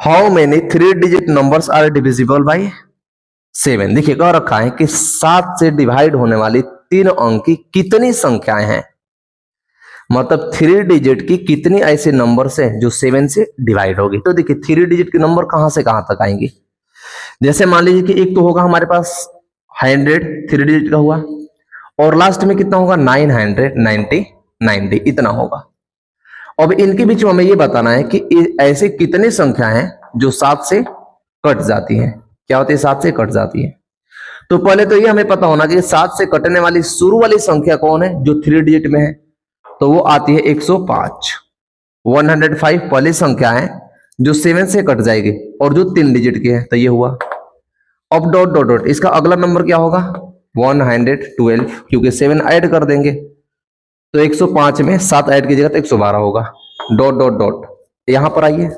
How many 3 digit numbers are divisible by 7। देखिए कह रखा है कि 7 से डिवाइड होने वाली 3 अंक की कितनी संख्याएं हैं, मतलब 3 डिजिट की कितनी ऐसे नंबर्स हैं जो 7 से डिवाइड होगी। तो देखिए 3 डिजिट के नंबर कहां से कहां तक आएंगे। जैसे मान लीजिए कि एक तो होगा हमारे पास 100 3 डिजिट का हुआ, और लास्ट में कितना होगा 990 इतना होगा। अब इनके बीच में हमें ये बताना है कि ऐसे कितने संख्या हैं जो 7 से कट जाती हैं। क्या होती है 7 से कट जाती है। तो पहले तो ये हमें पता होना कि 7 से कटने वाली शुरू वाली संख्या कौन है जो 3 डिजिट में है, तो वो आती है 105। 105 पहली संख्या है जो 7 से कट जाएगी और जो 3 डिजिट की है, तो ये हुआ। अब डॉट डॉट डॉट, इसका अगला नंबर क्या होगा 112, क्योंकि 7 ऐड कर देंगे तो 105 में 7 ऐड कीजिएगा तो 112 होगा। डॉट डॉट डॉट, यहां पर आइए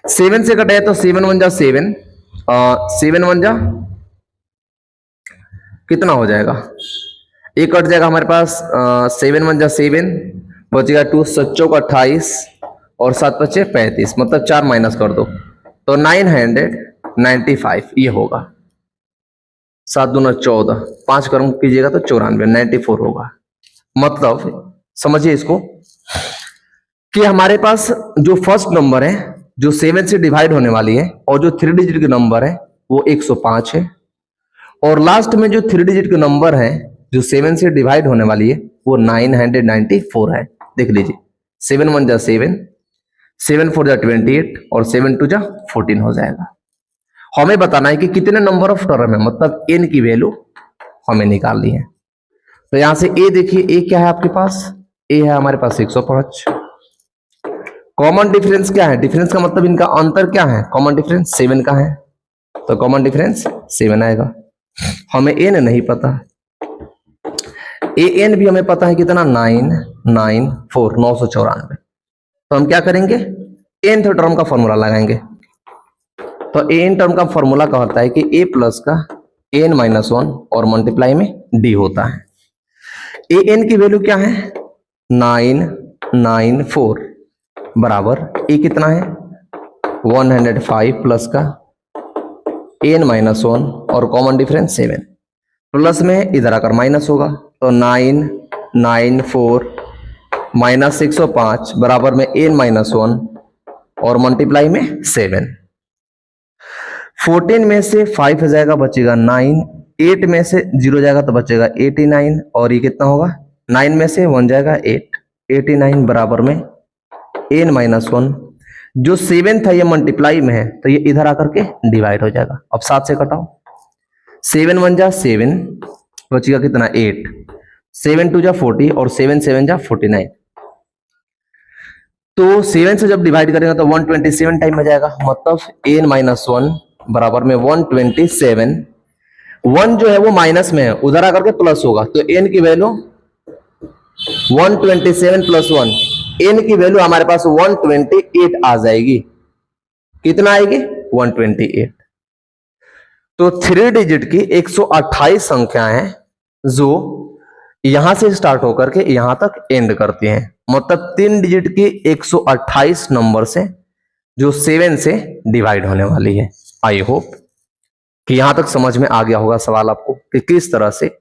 7 से कटे तो 7 1 जा 7, 7 1 जा कितना हो जाएगा, एक कट जाएगा हमारे पास 7 1 जा 7, बचेगा 2 7 28 और 7 बचे 35, मतलब 4 माइनस कर दो तो 995 ये होगा। 7 दूना 14, 5 कर्म कीजिएगा तो 94, 94 होगा। मतलब समझिए इसको कि हमारे पास जो फर्स्ट नंबर है जो 7 से डिवाइड होने वाली है और जो 3 डिजिट के नंबर है वो 105 है, और लास्ट में जो 3 डिजिट के नंबर है जो 7 से डिवाइड होने वाली है वो 994 है। देख लीजिए 7 1 जा 7, 7 4 जा 28 और 7 2 जा 14 हो जाएगा। हमें बताना है कि कितने नंबर ऑफ टर्म है, मतलब n की वैल्यू हमें निकालनी है। तो यहां से a देखिए, a क्या है आपके पास, a है हमारे पास 105। कॉमन डिफरेंस क्या है, डिफरेंस का मतलब इनका अंतर क्या है, कॉमन डिफरेंस 7 का है, तो कॉमन डिफरेंस 7 आएगा। हमें n नहीं पता, an भी हमें पता है कितना 994 994। तो हम क्या करेंगे nth टर्म का फॉर्मूला लगाएंगे। तो an टर्म का फॉर्मूला क्या होता है कि a प्लस का n-1 और मल्टीप्लाई में d होता है। an की वैल्यू क्या है 994 बराबर a कितना है 105 प्लस का n-1 और कॉमन डिफरेंस 7, प्लस में इधर आकर माइनस होगा तो 994 माइनस 105 बराबर में n-1 और मल्टीप्लाई में 7। 14 में से 5 जाएगा बचेगा 9, 8 में से 0 जाएगा तो बचेगा 89, और ये कितना होगा 9 में से 1 जाएगा 8, 89 बराबर में n-1। जो 7 था ये मल्टीप्लाई में है तो ये इधर आकर के डिवाइड हो जाएगा। अब 7 से कटाओ, 7 1 जा 7, बचेगा कितना 8, 7 2 जा 40 और 7 7 जा 49। तो 7 से जब डिवाइड करेंगे तो 127 टाइम में जाएगा, मतलब n-1 बराबर में 127। 1 जो है वो माइनस में है, उधर आकर के प्लस होगा तो n की वैल्यू 127 प्लस 1, n की वैल्यू हमारे पास 128 आ जाएगी। कितना आएगी 128। तो 3 डिजिट की 128 संख्याएं हैं जो यहां से स्टार्ट होकर के यहां तक एंड करती हैं, मतलब 3 डिजिट की 128 नंबर से जो 7 से डिवाइड होने वाली है। आई होप कि यहां तक समझ में आ गया होगा सवाल आपको कि किस तरह से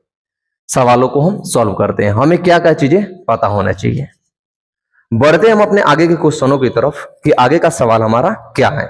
सवालों को हम सॉल्व करते हैं, हमें क्या क्या चीजें पता होना चाहिए। बढ़ते हम अपने आगे के क्वेश्चनों की तरफ कि आगे का सवाल हमारा क्या है।